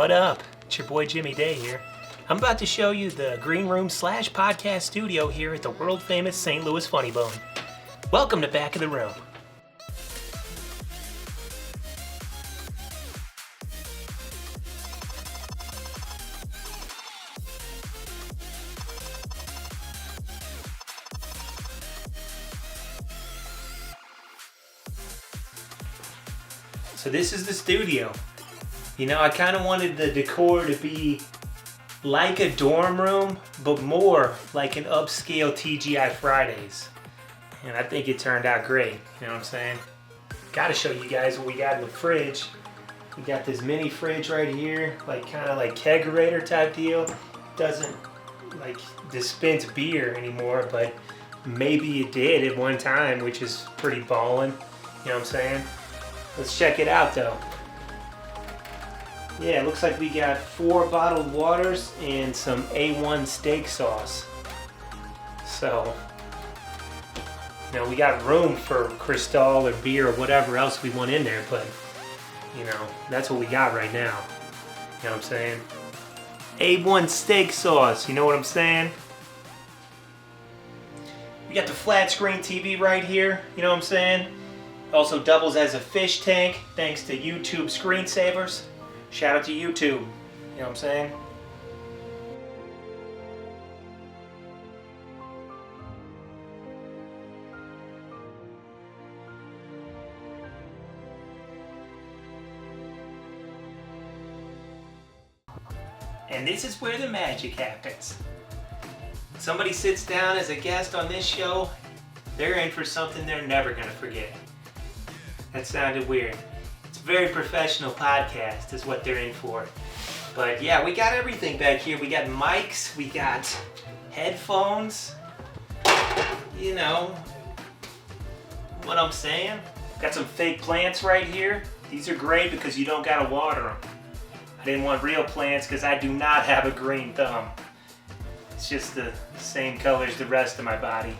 What up? It's your boy Jimmy Day here. I'm about to show you the green room / podcast studio here at the world famous St. Louis Funny Bone. Welcome to Back of the Room. So this is the studio. You know, I kind of wanted the decor to be like a dorm room, but more like an upscale TGI Fridays. And I think it turned out great, you know what I'm saying? Gotta show you guys what we got in the fridge. We got this mini fridge right here, like kind of like kegerator type deal. Doesn't like dispense beer anymore, but maybe it did at one time, which is pretty ballin', you know what I'm saying? Let's check it out though. Yeah, it looks like we got 4 bottled waters and some A1 steak sauce. So, you know, we got room for Cristal or beer or whatever else we want in there, but, you know, that's what we got right now. You know what I'm saying? A1 steak sauce, you know what I'm saying? We got the flat screen TV right here, you know what I'm saying? Also doubles as a fish tank thanks to YouTube screensavers. Shout out to YouTube, you know what I'm saying? And this is where the magic happens. Somebody sits down as a guest on this show, they're in for something they're never gonna forget. That sounded weird. It's a very professional podcast is what they're in for. But yeah, we got everything back here. We got mics, we got headphones, you know what I'm saying? Got some fake plants right here. These are great because you don't gotta water them. I didn't want real plants because I do not have a green thumb. It's just the same color as the rest of my body.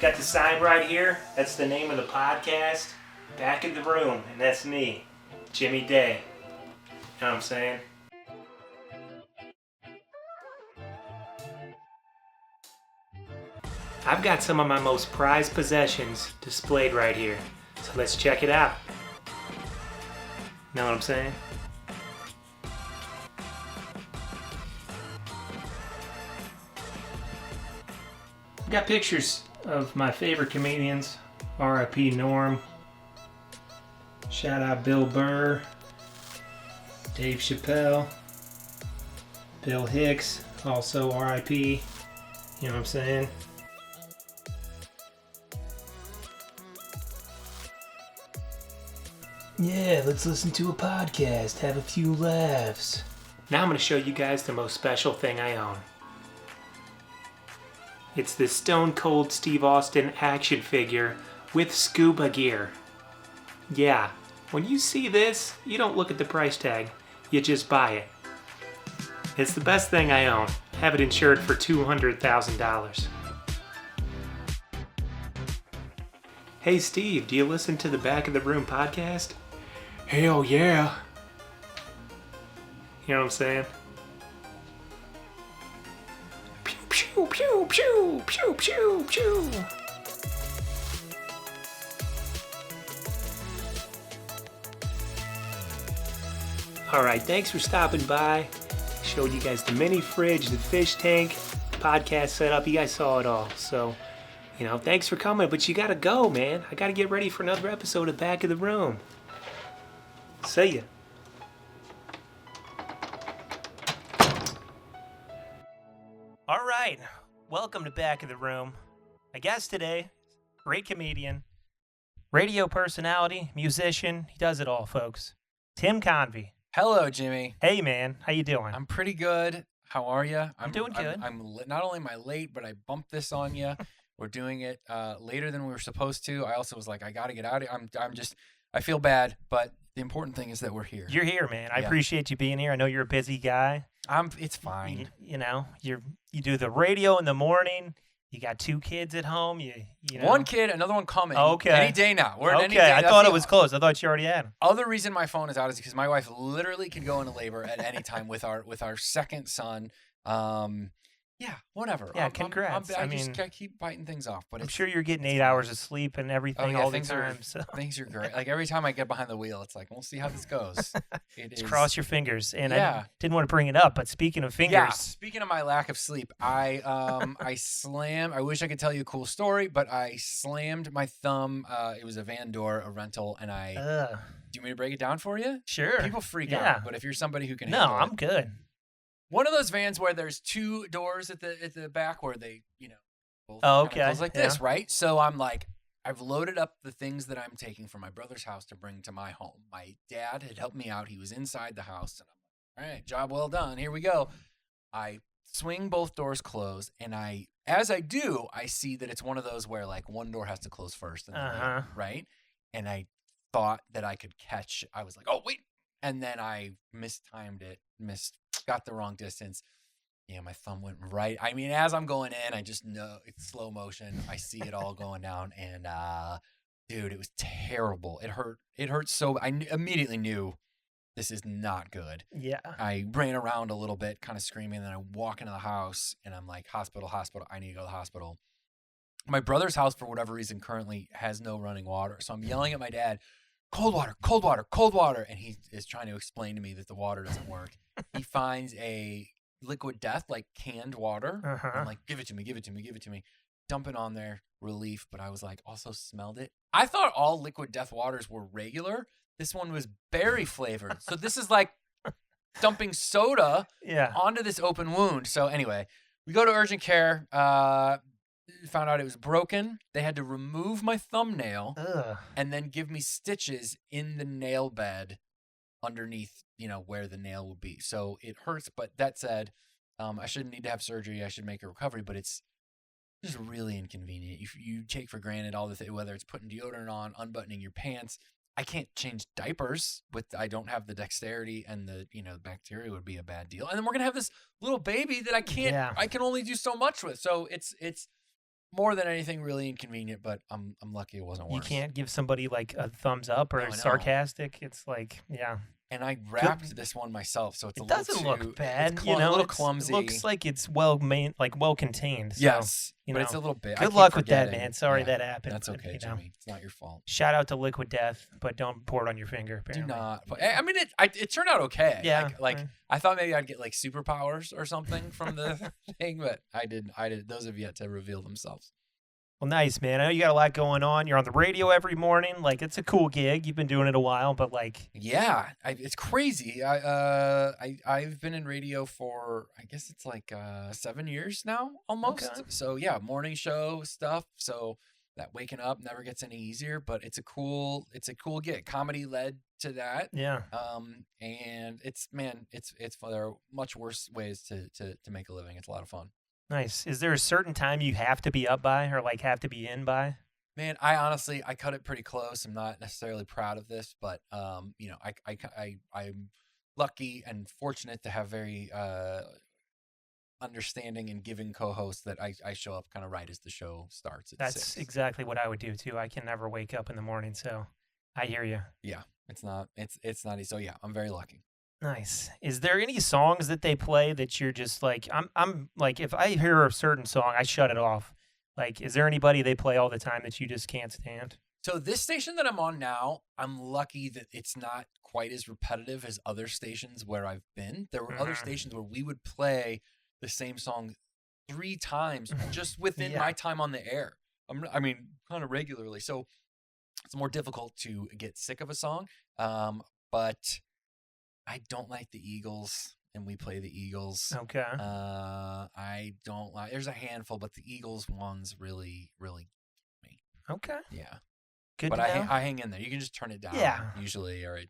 Got the sign right here. That's the name of the podcast. Back in the Room. And that's me, Jimmy Day. You know what I'm saying? I've got some of my most prized possessions displayed right here. So let's check it out. Know what I'm saying? Got pictures of my favorite comedians, R.I.P. Norm, shout out Bill Burr, Dave Chappelle, Bill Hicks, also R.I.P., you know what I'm saying? Yeah, let's listen to a podcast, have a few laughs. Now I'm going to show you guys the most special thing I own. It's the Stone Cold Steve Austin action figure with scuba gear. Yeah, when you see this, you don't look at the price tag, you just buy it. It's the best thing I own. Have it insured for $200,000. Hey Steve, do you listen to the Back of the Room podcast? Hell yeah. You know what I'm saying? Pew, pew, pew, pew, pew, pew. Alright, thanks for stopping by. Showed you guys the mini fridge, the fish tank, podcast setup. You guys saw it all. So, you know, thanks for coming, but you gotta go, man. I gotta get ready for another episode of Back of the Room. See ya. All right, welcome to Back of the Room. My guest today, great comedian, radio personality, musician. He does it all, folks. Tim Convy. Hello, Jimmy. Hey, man. How you doing? I'm pretty good. How are you? I'm doing good. Not only am I late, but I bumped this on you. We're doing it later than we were supposed to. I also was like, I got to get out of here. I feel bad, but the important thing is that we're here. You're here, man. I appreciate you being here. I know you're a busy guy. It's fine. You know, you do the radio in the morning. You got 2 kids at home. You know. 1 kid, another one coming. Okay. Any day now. We're okay. any day. I thought it was close. I thought you already had them. Other reason my phone is out is because my wife literally could go into labor at any time with our second son. Yeah, whatever. Yeah, congrats. I just keep biting things off, but I'm sure you're getting 8 hours of sleep and everything all the time. Things are great. Like every time I get behind the wheel, it's like, we'll see how this goes. Just cross your fingers. And I didn't want to bring it up, but speaking of fingers. Speaking of my lack of sleep, I wish I could tell you a cool story, but I slammed my thumb. It was a van door, a rental, and do you want me to break it down for you? Sure. People freak out, but if you're somebody who can No, handle I'm good. One of those vans where there's 2 doors at the back where they, both close like this, right? So I'm like, I've loaded up the things that I'm taking from my brother's house to bring to my home. My dad had helped me out. He was inside the house, and I'm like, all right, job well done. Here we go. I swing both doors closed, and as I do, I see that it's one of those where like one door has to close first, and then right? And I thought that I could catch. I was like, oh wait, and then I mistimed it, got the wrong distance. Yeah, my thumb went right. I mean, as I'm going in, I just know it's slow motion. I see it all going down, and dude, it was terrible. It hurt. It hurt so. I immediately knew this is not good. Yeah. I ran around a little bit, kind of screaming, and then I walk into the house, and I'm like, hospital. I need to go to the hospital. My brother's house, for whatever reason, currently has no running water, so I'm yelling at my dad, cold water, and he is trying to explain to me that the water doesn't work. He finds a Liquid Death, like canned water. I'm like, give it to me. Dump it on there, relief. But I was like, also smelled it. I thought all Liquid Death waters were regular. This one was berry flavored. So this is like dumping soda onto this open wound. So anyway, we go to urgent care. Found out it was broken. They had to remove my thumbnail and then give me stitches in the nail bed underneath, where the nail would be. So it hurts, but that said, I shouldn't need to have surgery. I should make a recovery, but it's just really inconvenient. You take for granted all the whether it's putting deodorant on, unbuttoning your pants. I can't change diapers I don't have the dexterity, and the bacteria would be a bad deal. And then we're gonna have this little baby that I can only do so much with. So it's more than anything really inconvenient, but I'm lucky it wasn't worse. You can't give somebody like a thumbs up or sarcastic. It's like, And I wrapped this one myself, so it doesn't look bad. It's a little clumsy. It looks like it's well contained. So, yes, but it's a little bit. Good luck with that, man. Sorry that happened. That's okay, Jimmy. It's not your fault. Shout out to Liquid Death, but don't pour it on your finger. Apparently. Do not. But, I mean, it turned out okay. Yeah. I thought maybe I'd get like superpowers or something from the thing, but I did. Those have yet to reveal themselves. Well, nice, man. I know you got a lot going on. You're on the radio every morning. Like, it's a cool gig. You've been doing it a while, but like, yeah, it's crazy. I've been in radio for, I guess it's like 7 years now, almost. Okay. So yeah, morning show stuff. So that waking up never gets any easier, but it's a cool gig. Comedy led to that. Yeah. And it's fun. There are much worse ways to make a living. It's a lot of fun. Nice. Is there a certain time you have to be up by or like have to be in by? Man, I honestly cut it pretty close. I'm not necessarily proud of this, but I'm lucky and fortunate to have very understanding and giving co-hosts that I show up kind of right as the show starts. That's 6. Exactly what I would do too. I can never wake up in the morning, so I hear you. Yeah, it's not easy. So yeah, I'm very lucky. Nice. Is there any songs that they play that you're just like, I'm like, if I hear a certain song, I shut it off. Like, is there anybody they play all the time that you just can't stand? So this station that I'm on now, I'm lucky that it's not quite as repetitive as other stations where I've been. There were other stations where we would play the same song 3 times just within my time on the air. I mean, kind of regularly. So it's more difficult to get sick of a song. But I don't like the Eagles, and we play the Eagles. Okay. I don't like. There's a handful, but the Eagles ones really, really get me. Okay. Yeah. Good. But to know. I hang in there. You can just turn it down. Yeah. Usually, or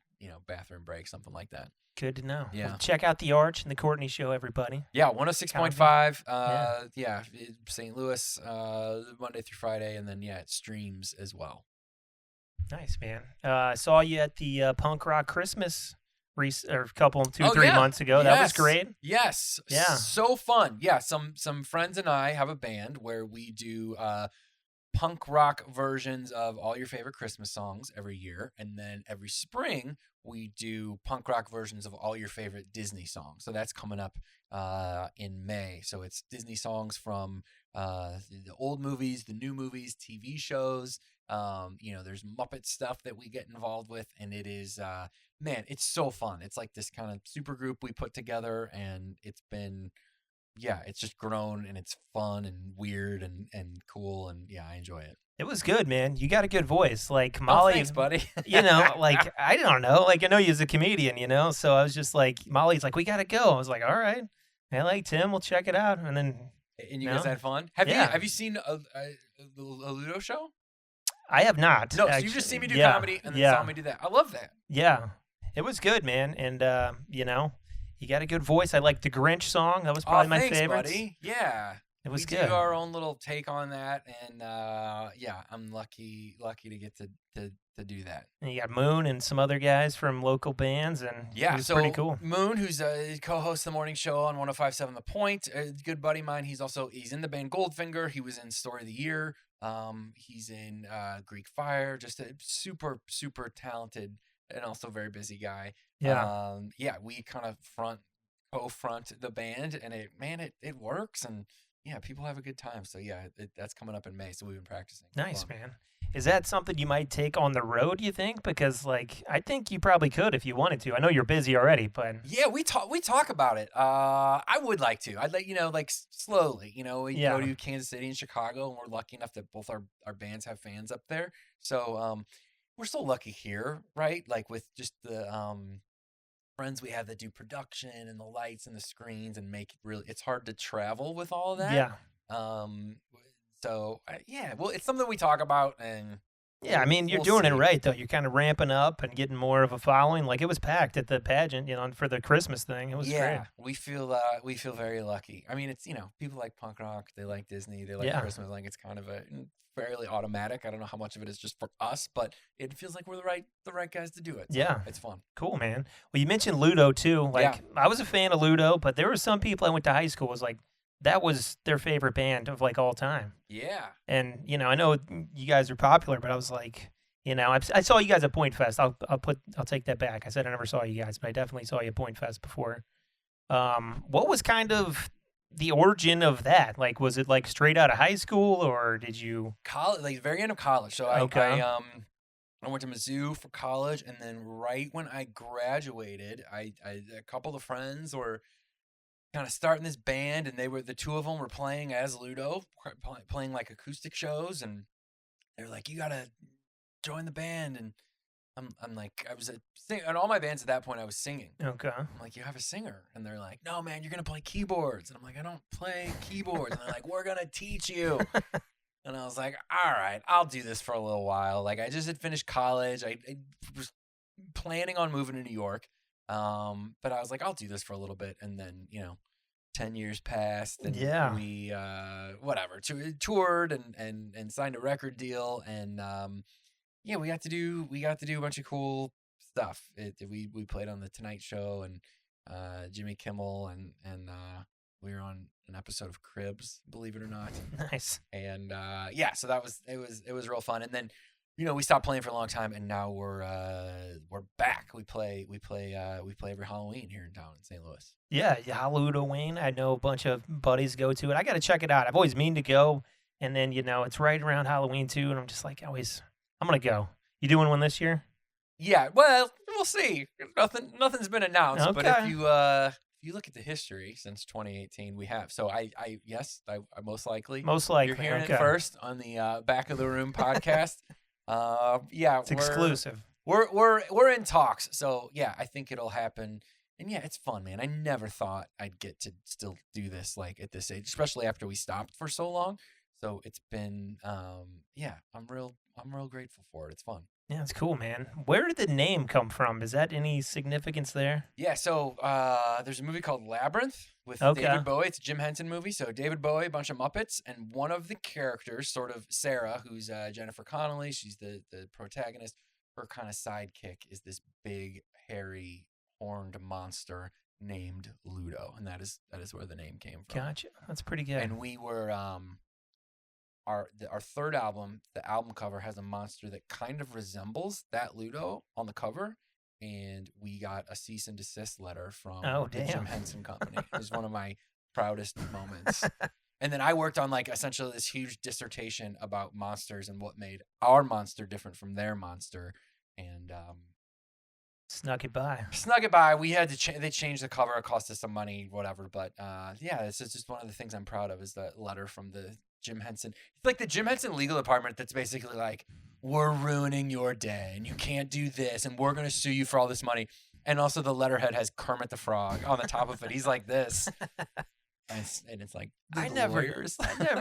bathroom break, something like that. Good to know. Yeah. Well, check out the Arch and the Courtney Show, everybody. Yeah, 106.5. Yeah, St. Louis, Monday through Friday, and then it streams as well. Nice, man. I saw you at the Punk Rock Christmas or a couple, two, Oh 3 yeah. months ago. That was Yes. great. Yes. Yeah. So fun. Yeah. Some friends and I have a band where we do punk rock versions of all your favorite Christmas songs every year, and then every spring we do punk rock versions of all your favorite Disney songs. So that's coming up in May. So it's Disney songs from the old movies, the new movies, TV shows. There's Muppet stuff that we get involved with, and it is man, it's so fun. It's like this kind of super group we put together, and it's been it's just grown, and it's fun and weird and cool, and yeah, I enjoy it. It was good, man. You got a good voice. Like Oh, Molly, thanks, buddy. like I don't know. Like I know you as a comedian, so I was just like, Molly's like, we got to go. I was like, all right. I like Tim. We'll check it out. And then And you guys had fun. Have Yeah. you seen a Ludo show? I have not. No, so actually. you've just seen me do Yeah. comedy and then Yeah. saw me do that. I love that. Yeah. It was good, man. And you got a good voice. I like the Grinch song. That was probably my thanks, favorite. buddy. Yeah. It was We good. do our own little take on that, and I'm lucky to get to do that. And you got Moon and some other guys from local bands, and Yeah, it was so pretty cool. Moon, who's a co-host of the morning show on 105.7 The Point, a good buddy of mine. He's in the band Goldfinger. He was in Story of the Year. He's in Greek Fire. Just a super super talented and also very busy guy. Yeah. We kind of co-front the band, and it works, and yeah, people have a good time. So yeah, that's coming up in May. So we've been practicing. Nice, man. Is that something you might take on the road, you think? Because I think you probably could if you wanted to. I know you're busy already, but Yeah, we talk about it. I would like to. I'd like slowly. We go to Kansas City and Chicago, and we're lucky enough that both our bands have fans up there. So we're so lucky here, right? Like with just the friends we have that do production and the lights and the screens and make it really. It's hard to travel with all of that. yeah. Well, it's something we talk about, and Yeah, I mean, you're we'll doing it see. right, though. You're kind of ramping up and getting more of a following. Like, it was packed at the pageant, for the Christmas thing. It was great. We feel very lucky. I mean, it's people like punk rock, they like Disney, they like Yeah. Christmas. Like it's kind of a fairly automatic. I don't know how much of it is just for us, but it feels like we're the right guys to do it. So Yeah. it's fun. Cool, man. Well, you mentioned Ludo, too. Like, I was a fan of Ludo, but there were some people I went to high school was like, that was their favorite band of, like, all time. Yeah. And, I know you guys are popular, but I was like, I saw you guys at Point Fest. I'll take that back. I said I never saw you guys, but I definitely saw you at Point Fest before. What was kind of the origin of that? Like, was it like straight out of high school, or did you? College, like very end of college. So Okay. I went to Mizzou for college, and then right when I graduated, I a couple of friends were kind of starting this band, and the two of them were playing as Ludo, playing like acoustic shows, and they were like, "You gotta join the band." And I'm like, I was singing, and all my bands at that point I was singing. Okay. I'm like, "You have a singer?" And they're like, "No, man, you're gonna play keyboards." And I'm like, "I don't play keyboards." And they're like, "We're gonna teach you." And I was like, "All right, I'll do this for a little while." Like I just had finished college. I was planning on moving to New York. But I was like, I'll do this for a little bit. And then, 10 years passed, and Yeah. we toured and signed a record deal, and we got to do a bunch of cool stuff. We played on the Tonight Show and Jimmy Kimmel, and we were on an episode of Cribs, believe it or not. Nice. And so it was real fun. And then we stopped playing for a long time, and now we're back. We play every Halloween here in town in St. Louis. Yeah, Halloween. I know a bunch of buddies go to it. I got to check it out. I've always meaned to go, and then it's right around Halloween too, and I'm just like, I'm gonna go. You doing one this year? Yeah, well, we'll see. Nothing's been announced, but if Okay. you look at the history since 2018, we have. So I most likely. Most likely. You're hearing okay. it first on the Back of the Room podcast. It's exclusive. We're in talks, so yeah, I think it'll happen. And yeah, it's fun, man. I never thought I'd get to still do this like at this age, especially after we stopped for so long. So it's been I'm real grateful for it. It's fun. Yeah, it's cool, man. Where did the name come from? Is that any significance there? Yeah, so there's a movie called Labyrinth with Okay. David Bowie. It's a Jim Henson movie. So David Bowie, a bunch of Muppets, and one of the characters, sort of Sarah, who's Jennifer Connelly. She's the protagonist. Her kind of sidekick is this big, hairy, horned monster named Ludo, and that is where the name came from. Gotcha. That's pretty good. And we were our third album, the album cover has a monster that kind of resembles that Ludo on the cover, and we got a cease and desist letter from the Jim Henson Company. It was one of my proudest moments. And then I worked on like essentially this huge dissertation about monsters and what made our monster different from their monster. And snuck it by. We had to they changed the cover. It cost us some money, whatever. But yeah, it's just one of the things I'm proud of is the letter from the Jim Henson. It's like the Jim Henson legal department that's basically like, we're ruining your day and you can't do this and we're going to sue you for all this money. And also the letterhead has Kermit the Frog on the top of it. He's like this. And it's like, I never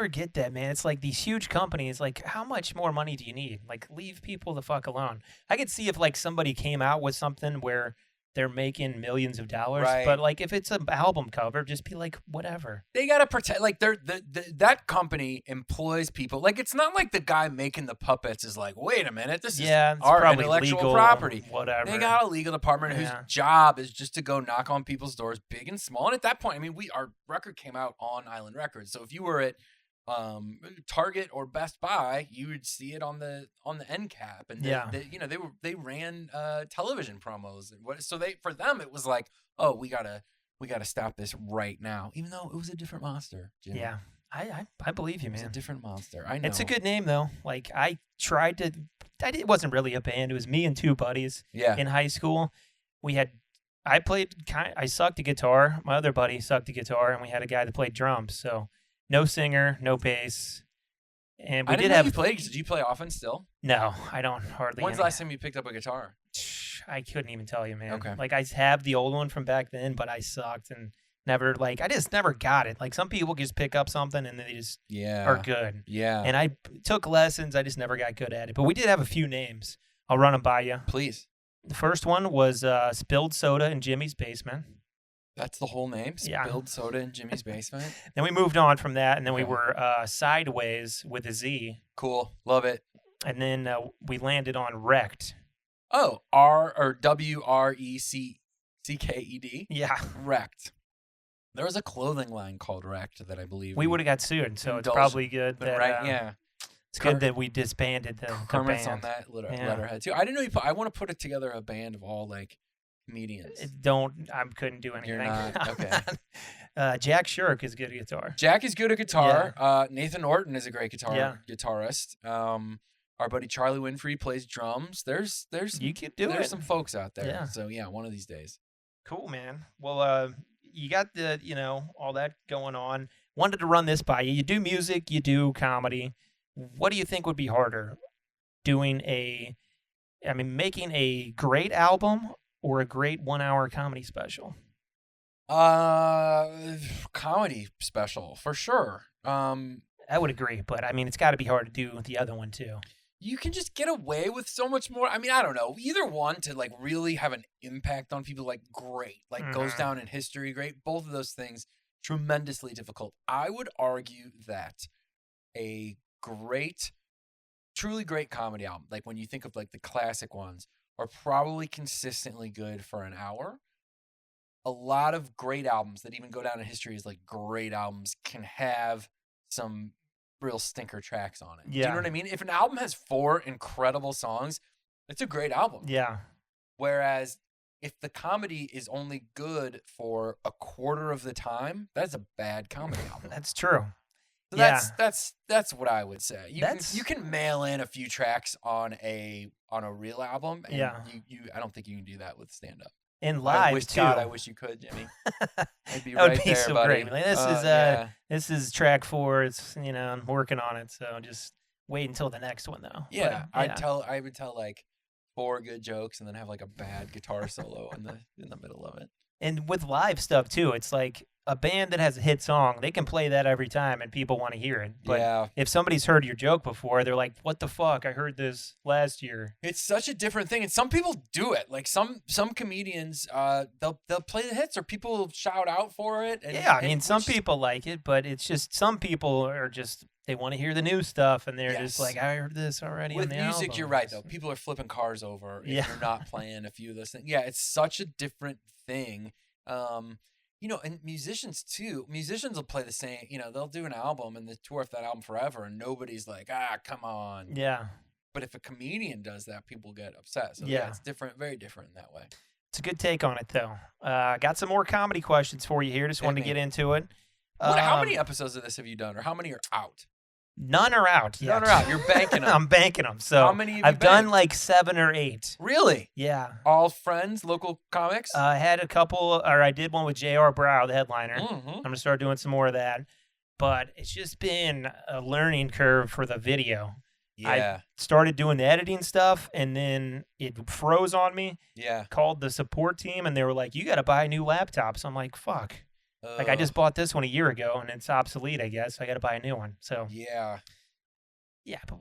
get that, man. It's like these huge companies, like how much more money do you need? Like leave people the fuck alone. I could see if like somebody came out with something where they're making millions of dollars, right. But like if it's an album cover, just be like, whatever. They got to protect, like that company employs people. Like it's not like the guy making the puppets is like, wait a minute, this is our intellectual legal, property. Whatever. They got a legal department whose job is just to go knock on people's doors, big and small. And at that point, I mean, our record came out on Island Records. So if you were at Target or Best Buy, you would see it on the end cap, and they ran television promos, and so for them it was like, oh, we gotta stop this right now, even though it was a different monster. Jimmy. Yeah, I believe you, man. It's a different monster. I know it's a good name though. Like it wasn't really a band. It was me and two buddies. Yeah. In high school, I sucked the guitar. My other buddy sucked the guitar, and we had a guy that played drums. So. No singer, no bass, and we did have. You played? Did you play often still? No, I don't hardly. When's the last time you picked up a guitar? I couldn't even tell you, man. Okay. Like I have the old one from back then, but I sucked and I just never got it. Like some people just pick up something and they just are good. Yeah. And I took lessons. I just never got good at it. But we did have a few names. I'll run them by you. Please. The first one was Spilled Soda in Jimmy's Basement. That's the whole name? Spilled Soda in Jimmy's Basement? Then we moved on from that, and then we were Sideways with a Z. Cool. Love it. And then we landed on Wrecked. Oh, WRECKED? Yeah. Wrecked. There was a clothing line called Wrecked that I believe we would have got sued, so it's probably good that right, yeah. It's good that we disbanded the Kermit's band. on that letterhead too. I didn't know I want to put together a band of all like comedians. I couldn't do anything. You're not okay. Jack Shirk is good at guitar. Jack is good at guitar. Yeah. Nathan Orton is a great guitarist. Our buddy Charlie Winfrey plays drums. There's you could do there's it. some folks out there. Yeah. So yeah, one of these days. Cool, man. Well, you got all that going on. Wanted to run this by you. You do music, you do comedy. What do you think would be harder? Making a great album or a great 1 hour comedy special? Comedy special for sure. I would agree, but I mean, it's got to be hard to do the other one too. You can just get away with so much more. I mean, I don't know. Either one to like really have an impact on people, like great, like goes down in history, great. Both of those things, tremendously difficult. I would argue that a truly great comedy album, like when you think of like the classic ones, are probably consistently good for an hour. A lot of great albums that even go down in history as like great albums can have some real stinker tracks on it. Yeah. Do you know what I mean? If an album has 4 incredible songs, it's a great album. Yeah. Whereas if the comedy is only good for a quarter of the time, that's a bad comedy album. That's true. So that's what I would say. You can mail in a few tracks on a real album, and I don't think you can do that with stand up. And live too. God, I wish you could, Jimmy. I'd be that right would be there, so buddy. great. Like, this is track 4. It's I'm working on it, so just wait until the next one though. Yeah, I would tell like 4 good jokes and then have like a bad guitar solo in the middle of it. And with live stuff too, it's like a band that has a hit song, they can play that every time and people want to hear it. But if somebody's heard your joke before, they're like, what the fuck? I heard this last year. It's such a different thing. And some people do it. Like some comedians, they'll play the hits or people shout out for it. And some people like it, but it's just some people are just they want to hear the new stuff, and they're just Yes. like, I heard this already With on the music, album. you're right though. People are flipping cars over if Yeah. you're not playing a few of those things. Yeah, it's such a different thing. You know, and musicians too. Musicians will play the same. You know, they'll do an album and they tour for that album forever, and nobody's like, come on. Yeah. But if a comedian does that, people get upset. So Yeah. it's different, very different in that way. It's a good take on it, though. Got some more comedy questions for you here. Just wanted to get into it. How many episodes of this have you done, or how many are out? None are out yet. None are out. You're banking them. I'm banking them. So How many have you I've done banked? like 7 or 8. Really? Yeah. All friends, local comics? I had a couple, or I did one with J.R. Brow, the headliner. Mhm. I'm going to start doing some more of that. But it's just been a learning curve for the video. Yeah. Started doing the editing stuff, and then it froze on me. Yeah. Called the support team, and they were like, you got to buy a new laptop. So I'm like, fuck. Like, I just bought this one a year ago, and it's obsolete, I guess. I got to buy a new one. So, Yeah. yeah, but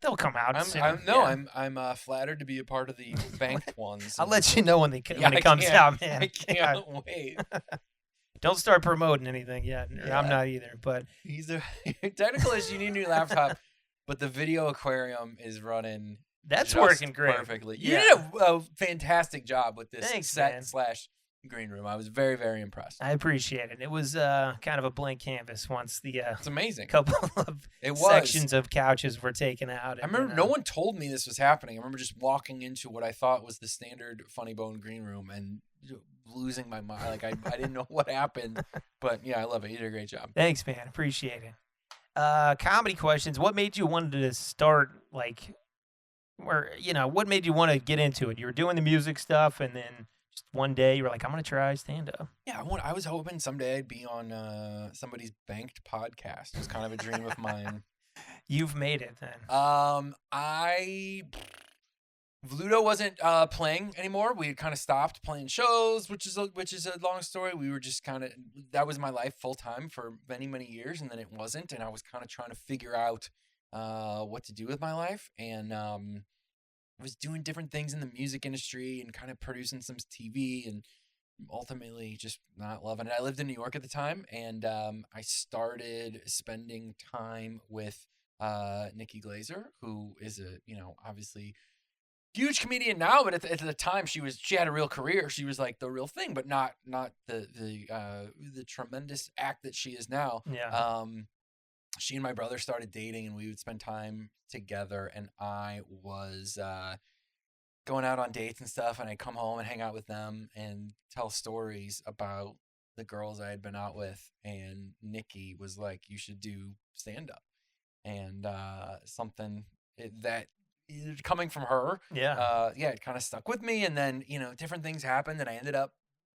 they'll come out soon. I'm flattered to be a part of the banked ones. I'll let you know when it I comes can't- out, man. I can't wait. Don't start promoting anything yet. Yeah. I'm not either, but Technical is you need a new laptop, but the video aquarium is running. that's just working great. perfectly. You Yeah. did a fantastic job with this Thanks, set man. / green room. I was very, very impressed. I appreciate it. It was kind of a blank canvas once the It's amazing. couple of It was. sections of couches were taken out. I remember no one told me this was happening. I remember just walking into what I thought was the standard Funny Bone green room and losing my mind. Like I didn't know what happened, but yeah, I love it. You did a great job. Thanks, man. Appreciate it. Comedy questions. What made you want to start, like, or, what made you want to get into it? You were doing the music stuff, and then just one day you were like, I'm going to try stand-up. Yeah, I was hoping someday I'd be on somebody's banked podcast. It was kind of a dream of mine. You've made it then. Vluto wasn't playing anymore. We had kind of stopped playing shows, which is a long story. We were just kind of, that was my life full time for many, many years, and then it wasn't, and I was kind of trying to figure out what to do with my life, and I was doing different things in the music industry and kind of producing some TV, and ultimately just not loving it. I lived in New York at the time, and I started spending time with Nikki Glazer, who is obviously huge comedian now, but at the time she had a real career. She was like the real thing, but not the tremendous act that she is now. Yeah. She and my brother started dating, and we would spend time together, and I was going out on dates and stuff, and I'd come home and hang out with them and tell stories about the girls I had been out with, and Nikki was like, you should do stand-up. And something that coming from her, Yeah. it kind of stuck with me. And then different things happened, and I ended up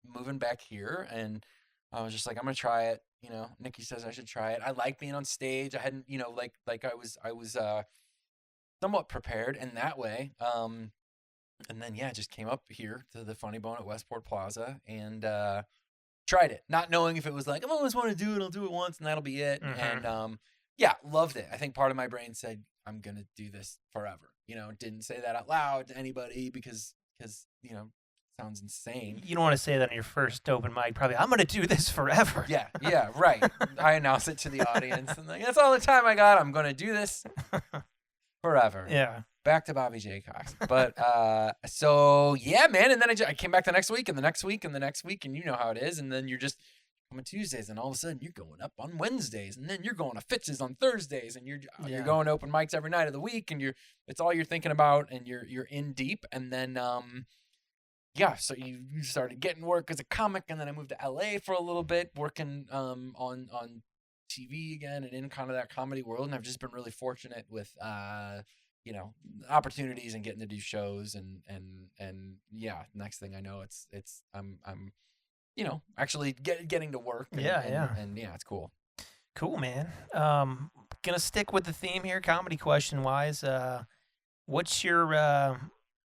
moving back here, and I was just like, I'm gonna try it. Nikki says I should try it. I like being on stage. I hadn't, like I was somewhat prepared in that way. And then just came up here to the Funny Bone at Westport Plaza and tried it, not knowing if it was like, I've always wanted to do it. I'll do it once, and that'll be it. Mhm. And loved it. I think part of my brain said, I'm gonna do this forever. Didn't say that out loud to anybody because sounds insane. You don't want to say that in your first open mic, probably. I'm going to do this forever. Yeah, right. I announce it to the audience, and that's all the time I got. I'm gonna do this forever. Yeah. Back to Bobby J. Cox. But so yeah, man. And then I came back the next week, and the next week, and the next week, and you know how it is. And then you're just coming Tuesdays, and all of a sudden you're going up on Wednesdays, and then you're going to Fitz's on Thursdays, and you're going to open mics every night of the week, and it's all you're thinking about, and you're in deep. And then so you started getting work as a comic, and then I moved to LA for a little bit, working on TV again and in kind of that comedy world. And I've just been really fortunate with opportunities and getting to do shows, and next thing I know, I'm actually getting to work. And it's cool. Cool, man. Gonna stick with the theme here, comedy question wise. What's your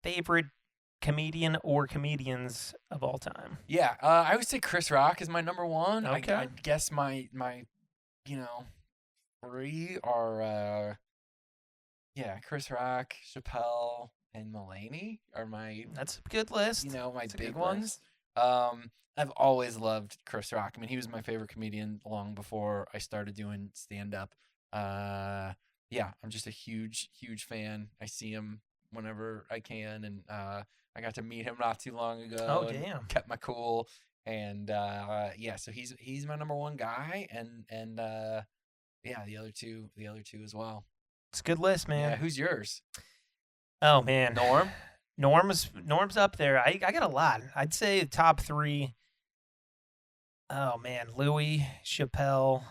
favorite comedian or comedians of all time? Yeah, I would say Chris Rock is my number one. Okay. I guess my three are Chris Rock, Chappelle, and Mulaney are my That's a good list. my That's a big good ones. list. I've always loved Chris Rock. I mean, he was my favorite comedian long before I started doing stand up. Yeah, I'm just a huge fan. I see him whenever I can, and I got to meet him not too long ago. Oh, and damn. Kept my cool, and yeah, so he's my number one guy, and yeah, the other two as well. It's a good list, man. Yeah, who's yours? Oh man, Norm? Norm's up there. I got a lot. I'd say top 3. Oh man, Louis, Chappelle,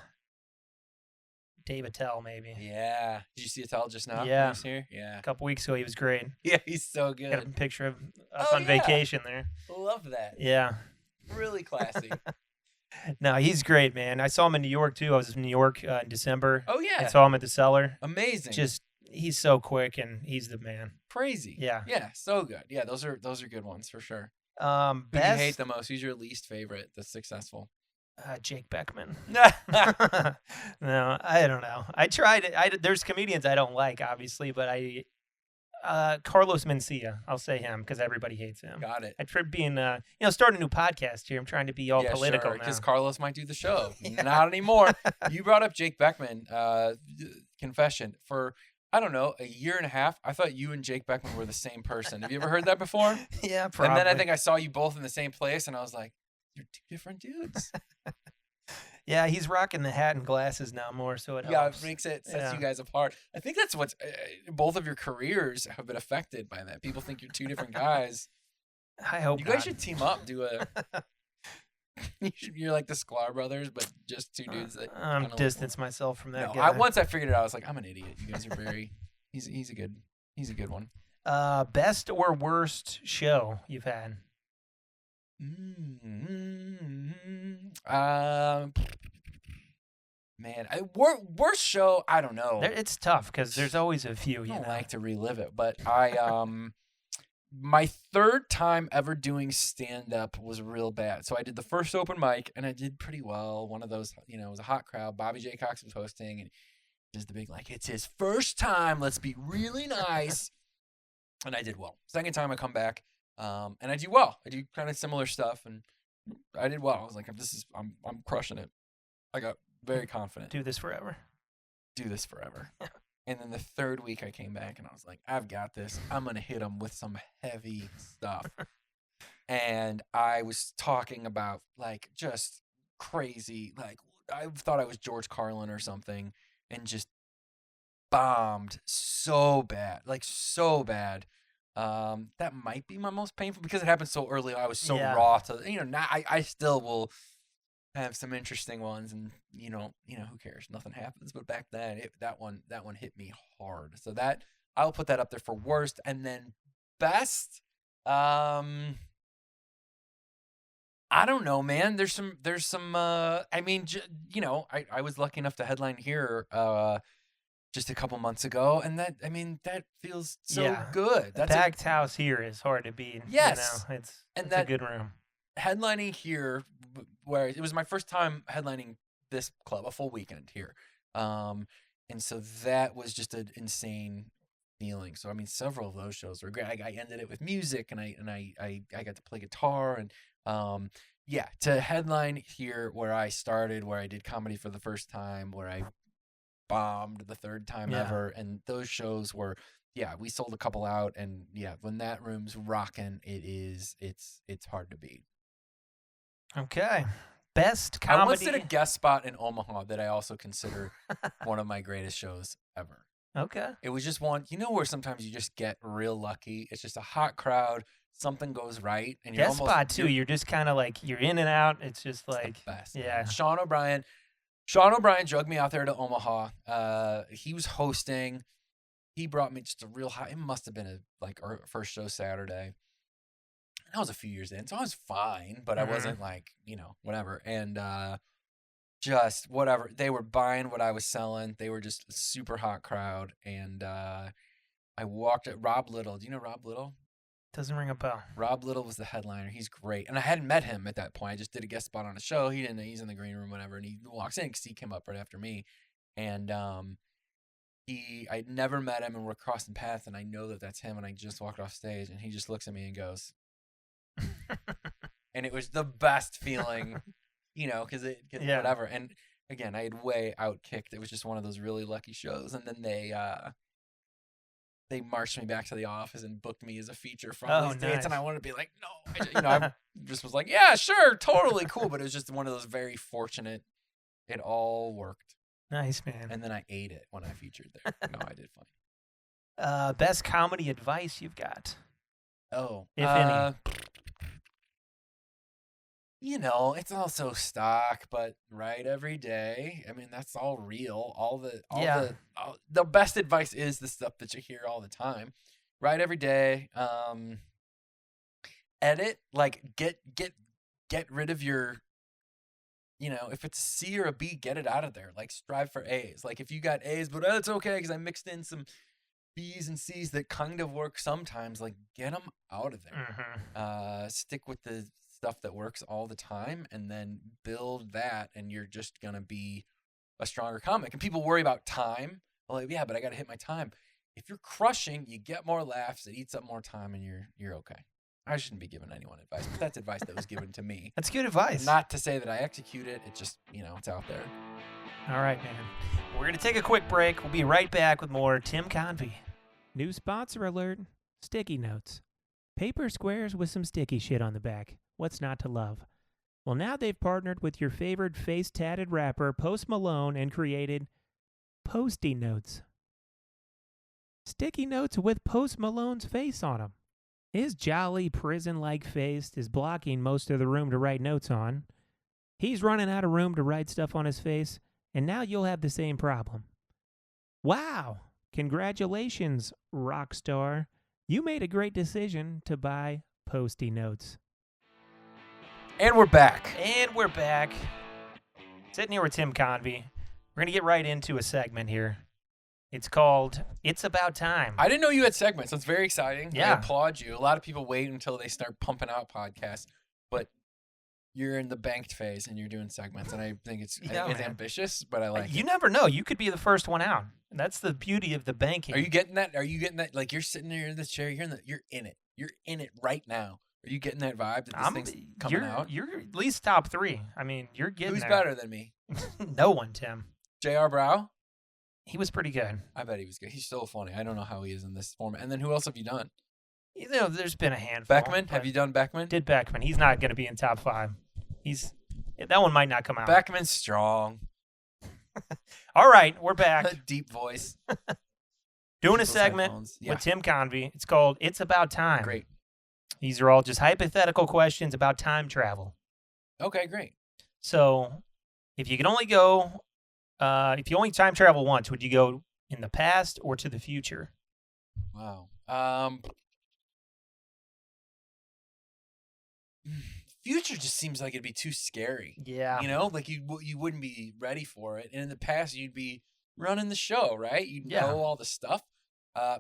Dave Attell, maybe. Yeah. Did you see Attell just now? Yeah. When he was here? Yeah. A couple weeks ago, he was great. Yeah, he's so Got a good. picture of us Oh, on yeah. vacation there. Love that. Yeah. Really classy. No, he's great, man. I saw him in New York too. I was in New York in December. Oh yeah. I saw him at the Cellar. Amazing. Just he's so quick and he's the man. crazy. Yeah. Yeah, so good. Yeah, those are good ones for sure. Who do you Best hate the most? Who's your least favorite that's successful? Jake Beckman. No, I don't know. I tried it. There's comedians I don't like, obviously, but Carlos Mencia. I'll say him because everybody hates him. Got it. I tried being, start a new podcast here. I'm trying to be all political now. Because Carlos might do the show. Not anymore. You brought up Jake Beckman. Confession. For, I don't know, a year and a half, I thought you and Jake Beckman were the same person. Have you ever heard that before? Yeah, probably. And then I think I saw you both in the same place, and I was like, you're two different dudes. Yeah, he's rocking the hat and glasses now more, so it helps. Yeah, it sets you guys apart. I think that's what's both of your careers have been affected by that. People think you're two different guys. I hope You guys not. should team up. Do a. You're like the Sklar brothers, but just two dudes that. I'm distance myself from that No, guy. once I figured it out, I was like, I'm an idiot. You guys are very. He's a good one. Best or worst show you've had? Man, worst show. I don't know. It's tough because there's always a few. I You don't know, like to relive it, but my third time ever doing stand up was real bad. So I did the first open mic and I did pretty well. One of those, it was a hot crowd. Bobby J. Cox was hosting and just the big it's his first time. Let's be really nice. And I did well. Second time I come back, and I do well. I do kind of similar stuff, and I did well. I was like, I'm crushing it. I got very confident. do this forever. Do this forever. And then the third week I came back and I was like, I've got this. I'm going to hit them with some heavy stuff. And I was talking about just crazy, I thought I was George Carlin or something, and just bombed so bad, so bad. That might be my most painful because it happened so early. I was so raw to, now I still will have some interesting ones, and who cares? Nothing happens. But back then, that one hit me hard. So that I'll put that up there for worst, and then best. I don't know, man. There's some. I was lucky enough to headline here just a couple months ago, and that feels so good. That's packed house here is hard to beat. Yes, it's a good room. Headlining here, where it was my first time headlining this club, a full weekend here, and so that was just an insane feeling. So several of those shows were great. I ended it with music, and I got to play guitar, and to headline here where I started, where I did comedy for the first time, where I bombed the third time ever, and those shows were we sold a couple out, and when that room's rocking, it's hard to beat. Okay. Best comedy. I once did a guest spot in Omaha that I also consider one of my greatest shows ever. Okay. It was just one, where sometimes you just get real lucky. It's just a hot crowd. Something goes right. And guest spot too. You're just kind of you're in and out. It's just the best. Yeah. Sean O'Brien drugged me out there to Omaha. He was hosting. He brought me just a real high. It must have been our first show Saturday. That was a few years in, so I was fine, but I wasn't whatever. And just whatever. They were buying what I was selling. They were just a super hot crowd. And I walked at Rob Little. Do you know Rob Little? Doesn't ring a bell. Rob Little was the headliner. He's great. And I hadn't met him at that point. I just did a guest spot on a show. He didn't know. He's in the green room, whatever. And he walks in because he came up right after me. And I'd never met him, and we're crossing paths, and I know that that's him. And I just walked off stage, and he just looks at me and goes, and it was the best feeling, because whatever. And again, I had way outkicked. It was just one of those really lucky shows, and then they marched me back to the office and booked me as a feature from these dates, and I wanted to be like, no, I just was like, yeah, sure, totally cool, but it was just one of those very fortunate. It all worked. Nice, man. And then I ate it when I featured there. No, I did fine. Best comedy advice you've got? Oh, if any. It's also stock, but write every day. I mean, that's all real. The best advice is the stuff that you hear all the time. Write every day. Edit, like get rid of your, if it's a C or a B, get it out of there. Like strive for A's. Like if you got A's, but it's okay because I mixed in some B's and C's that kind of work sometimes. Like get them out of there. Stick with the stuff that works all the time, and then build that, and you're just gonna be a stronger comic. And people worry about time. Like, yeah, but I gotta hit my time. If you're crushing, you get more laughs, it eats up more time, and you're okay. I shouldn't be giving anyone advice, but that's advice that was given to me. That's good advice. Not to say that I execute it. It just, it's out there. All right, man. We're gonna take a quick break. We'll be right back with more Tim Convy. New sponsor alert. Sticky notes. Paper squares with some sticky shit on the back. What's not to love? Well, now they've partnered with your favorite face-tatted rapper, Post Malone, and created Posty Notes. Sticky notes with Post Malone's face on them. His jolly, prison-like face is blocking most of the room to write notes on. He's running out of room to write stuff on his face, and now you'll have the same problem. Wow! Congratulations, rock star. You made a great decision to buy Posty Notes. And we're back. Sitting here with Tim Convy. We're going to get right into a segment here. It's called It's About Time. I didn't know you had segments. That's very exciting. Yeah. I applaud you. A lot of people wait until they start pumping out podcasts, but you're in the banked phase and you're doing segments, and I think it's ambitious, but I like it. You never know. You could be the first one out. That's the beauty of the banking. Are you getting that? Like you're sitting there in this chair, you're in it. You're in it right now. Are you getting that vibe that this thing's coming out? You're at least top 3. I mean, you're getting Who's there. better than me? No one, Tim. J.R. Brow? He was pretty good. I bet he was good. He's so funny. I don't know how he is in this format. And then who else have you done? There's been a handful. Beckman? Have you done Beckman? Did Beckman. He's not going to be in top 5. That one might not come out. Beckman's strong. All right, we're back. Deep voice. Doing a segment with Tim Convy. It's called It's About Time. Great. These are all just hypothetical questions about time travel. Okay, great. So, if you only time travel once, would you go in the past or to the future? Wow. Future just seems like it'd be too scary. Yeah. Like you wouldn't be ready for it. And in the past, you'd be running the show, right? You'd know all the stuff.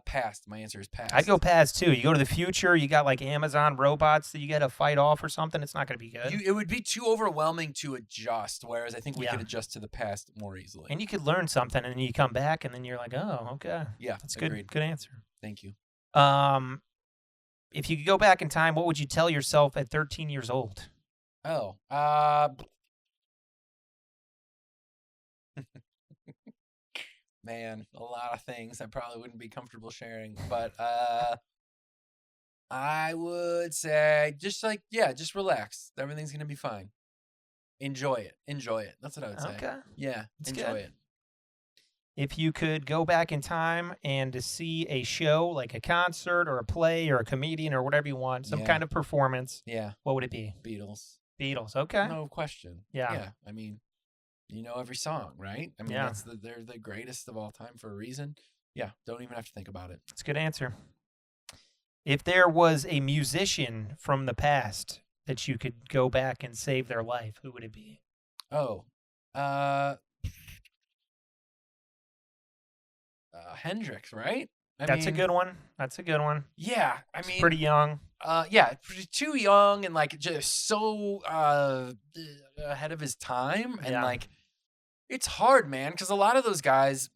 Past. My answer is past. I'd go past too. You go to the future, you got like Amazon robots that you got to fight off or something. It's not going to be good. It would be too overwhelming to adjust, whereas I think we could adjust to the past more easily. And you could learn something, and then you come back, and then you're like, oh, okay. Yeah, that's agreed. Good answer. Thank you. If you could go back in time, what would you tell yourself at 13 years old? Oh, man, a lot of things I probably wouldn't be comfortable sharing, but I would say just relax. Everything's gonna be fine. Enjoy it. That's what I would say. Okay. Yeah, enjoy it. If you could go back in time and to see a show, like a concert or a play or a comedian or whatever you want, some kind of performance, what would it be? Beatles. Okay. No question. Yeah. I mean, you know every song, right? I mean, they're the greatest of all time for a reason. Yeah, don't even have to think about it. That's a good answer. If there was a musician from the past that you could go back and save their life, who would it be? Oh, Hendrix, right? That's a good one. Yeah, I mean, pretty young. Too young and like just so ahead of his time, and like it's hard, man, because a lot of the guys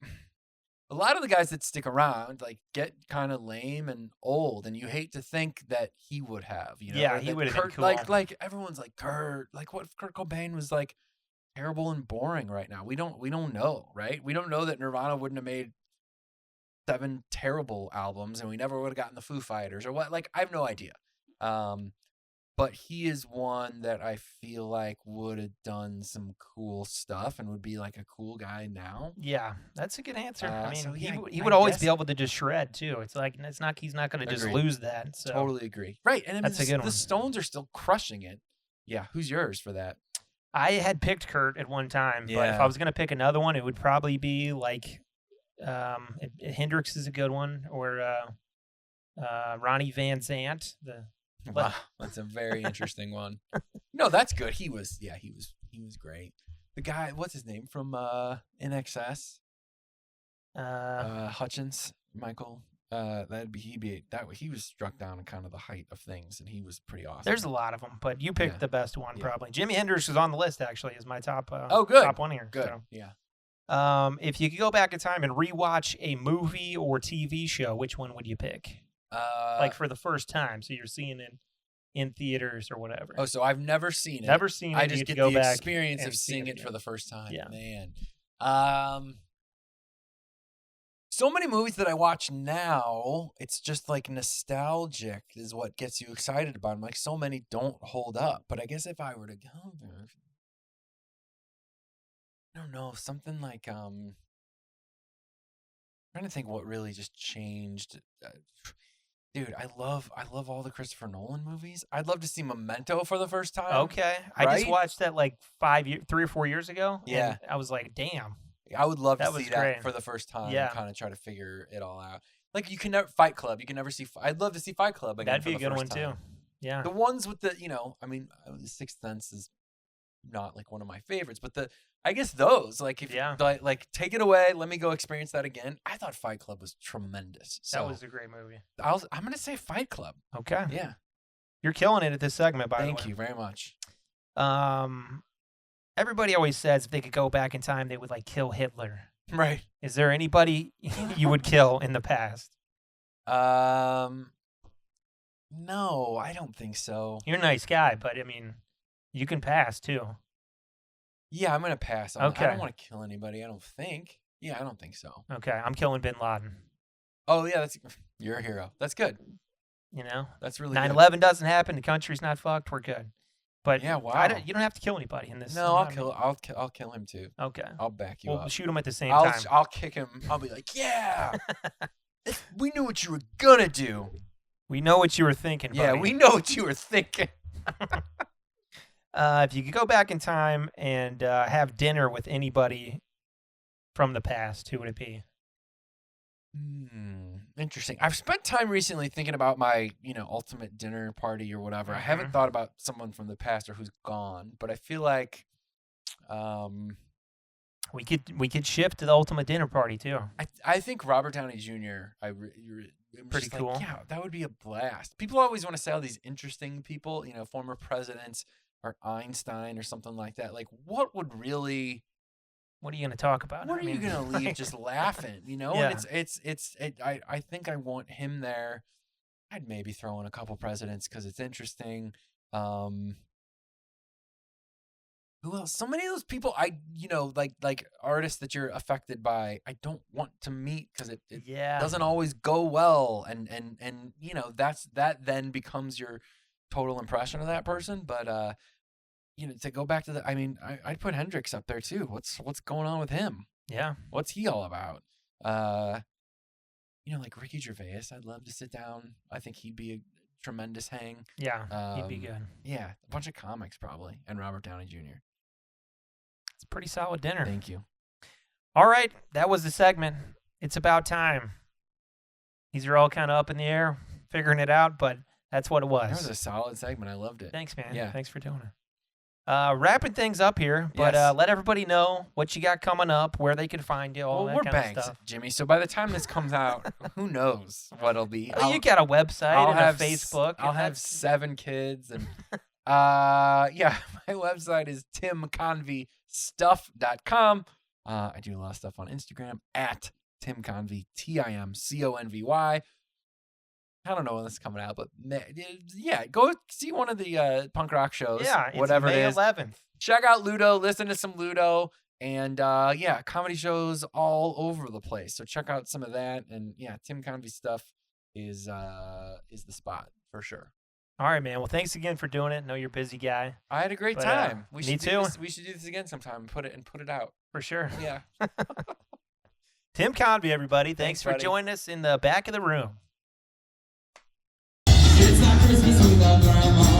that stick around like get kind of lame and old, and you hate to think that he would have, he would have been cool. Like everyone's like Kurt, like what if Kurt Cobain was like terrible and boring right now. We don't know, right? We don't know that Nirvana wouldn't have made 7 terrible albums and we never would have gotten the Foo Fighters or what. Like, I have no idea. But he is one that I feel like would have done some cool stuff and would be like a cool guy now. Yeah, that's a good answer. I mean, so, yeah, he I would always guess- be able to just shred too. It's like he's not going to just Agreed. lose that. So. Totally agree. Right. And I mean, That's a good the one. Stones are still crushing it. Yeah. Who's yours for that? I had picked Kurt at one time, but if Yeah. I was going to pick another one, it would probably be like Hendrix is a good one, or Ronnie Van Zant. Wow, that's a very interesting one. No, that's good. He was great. The guy, what's his name from NXS? Hutchins, Michael. He was struck down in kind of the height of things, and he was pretty awesome. There's a lot of them, but you picked Yeah. the best one Yeah. probably. Jimi Hendrix was on the list actually as my top. Oh, good. Top one here. Good. So. Yeah. If you could go back in time and rewatch a movie or TV show, which one would you pick? Like for the first time, so you're seeing it in theaters or whatever. oh, so I've never seen it. Never seen it. I you just to get go the back experience and of see seeing it again. for the first time. Yeah. Man. So many movies that I watch now, it's just like nostalgic is what gets you excited about them. Like so many don't hold up. But I guess if I were to go there, I don't know, something like trying to think what really just changed. Dude, I love all the Christopher Nolan movies. I'd love to see Memento for the first time. Okay, I just right? watched that like 3 or 4 years ago. Yeah. and I was like, damn. I would love to That was see great. that for the first time Yeah. and kind of try to figure it all out. Like you can never Fight Club. You can never see. I'd love to see Fight Club again. That'd be for a the good one first time. too. Yeah. The ones with the, I mean, The Sixth Sense is not like one of my favorites, but I guess those, like if Yeah. like take it away, let me go experience that again. I thought Fight Club was tremendous. So That was a great movie. I'm gonna say Fight Club. Okay. Yeah. You're killing it at this segment, by the way. Thank you very much. Everybody always says if they could go back in time, they would like kill Hitler. Right. Is there anybody you would kill in the past? No, I don't think so. You're a nice guy, but I mean, you can pass too. Yeah, I'm gonna pass. I Okay. don't want to kill anybody. I don't think. Yeah, I don't think so. Okay, I'm killing Bin Laden. Oh yeah, you're a hero. That's good. You know, That's really good. 9/11 doesn't happen. The country's not fucked. We're good. But Yeah, wow. you don't have to kill anybody in this. No, I mean, I'll kill him too. Okay. I'll back you We'll up. shoot him at the same I'll time. I'll kick him. I'll be like, yeah, we knew what you were gonna do. We know what you were thinking, Yeah, buddy. we know what you were thinking. If you could go back in time and have dinner with anybody from the past, who would it be? Interesting. I've spent time recently thinking about my, ultimate dinner party or whatever. I haven't Mhm. thought about someone from the past or who's gone, but I feel like, We could shift to the ultimate dinner party too. I think Robert Downey Jr. I'm Pretty just cool. Like, yeah, that would be a blast. People always want to say all these interesting people, former presidents or Einstein or something like that. Like, what would really? What are you going to talk about? What I are you mean, gonna leave like- just laughing? Yeah. And I think I want him there. I'd maybe throw in a couple presidents because it's interesting. Who else? So many of those people like artists that you're affected by, I don't want to meet because it Yeah. doesn't always go well, and that then becomes your total impression of that person. But to go back to I'd put Hendrix up there too. What's going on with him? Yeah. What's he all about? Like Ricky Gervais, I'd love to sit down. I think he'd be a tremendous hang. Yeah. He'd be good. Yeah, a bunch of comics probably, and Robert Downey Jr. It's a pretty solid dinner. Thank you. All right. That was the segment. It's about time. These are all kind of up in the air, figuring it out, but that's what it was. That was a solid segment. I loved it. Thanks, man. Yeah. Thanks for doing it. Wrapping things up here, but Yes. let everybody know what you got coming up, where they can find you, all Well, that we're kind banked, of stuff. Jimmy. So by the time this comes out, who knows what it'll be? Well, you got a website I'll and have a Facebook. I'll and have that's- 7 kids, and yeah, my website is timconvystuff.com. I do a lot of stuff on Instagram at timconvy, TimConvy. I don't know when this is coming out, but yeah, go see one of the punk rock shows. Yeah, it's whatever May it is. 11th. check out Ludo, listen to some Ludo, and yeah, comedy shows all over the place. So check out some of that, and yeah, Tim Convy stuff is the spot for sure. All right, man. Well, thanks again for doing it. I know you're a busy guy. I had a great But, time. me too. We should do this again sometime. Put it out. For sure. Yeah. Tim Convy, everybody. Thanks for buddy. joining us in the back of the room. It's not Christmas without grandma.